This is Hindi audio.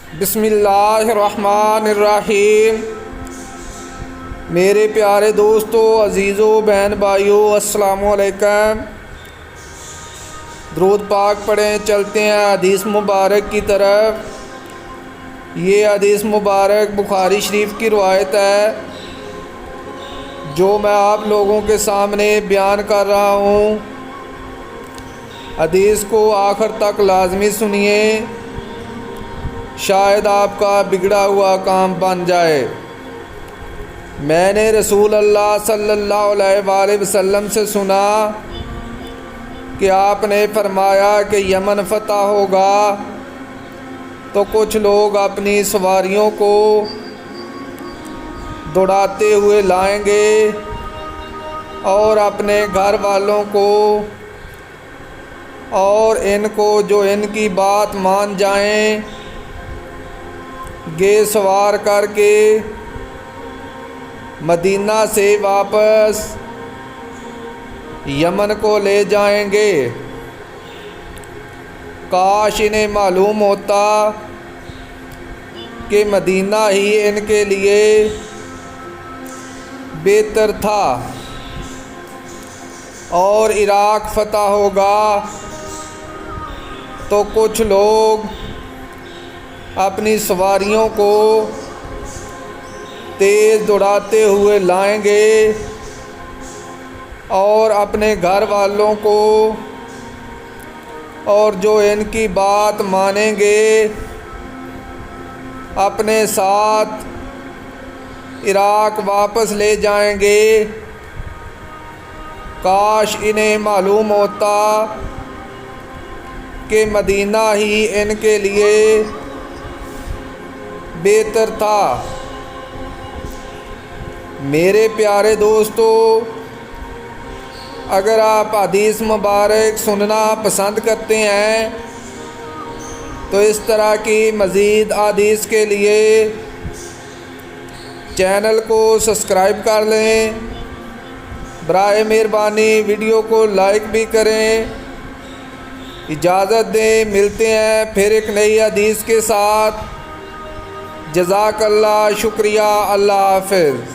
बिस्मिल्लाहिर्रहमानिर्रहीम। मेरे प्यारे दोस्तों, अज़ीज़ों, बहन भाइयों, अस्सलामु अलैकुम। दुरूद पाक पढ़ें, चलते हैं हदीस मुबारक की तरफ। ये हदीस मुबारक बुखारी शरीफ की रवायत है जो मैं आप लोगों के सामने बयान कर रहा हूँ। हदीस को आखिर तक लाजमी सुनिए, शायद आपका बिगड़ा हुआ काम बन जाए। मैंने रसूल अल्लाह सल्लल्लाहु अलैहि वसल्लम से सुना कि आपने फरमाया कि यमन फतह होगा तो कुछ लोग अपनी सवारियों को दौड़ाते हुए लाएंगे और अपने घर वालों को और इनको जो इनकी बात मान जाएं गे सवार करके मदीना से वापस यमन को ले जाएंगे। काश इन्हें मालूम होता कि मदीना ही इनके लिए बेहतर था और इराक फतह होगा तो कुछ लोग अपनी सवारियों को तेज़ दौड़ाते हुए लाएंगे और अपने घर वालों को और जो इनकी बात मानेंगे अपने साथ इराक वापस ले जाएंगे। काश इन्हें मालूम होता कि मदीना ही इनके लिए बेहतर था। मेरे प्यारे दोस्तों, अगर आप हदीस मुबारक सुनना पसंद करते हैं तो इस तरह की मज़ीद हदीस के लिए चैनल को सब्सक्राइब कर लें। बराए मेहरबानी वीडियो को लाइक भी करें। इजाज़त दें, मिलते हैं फिर एक नई हदीस के साथ। जज़ाकल्लाह, शुक्रिया, अल्लाह हाफ़िज़।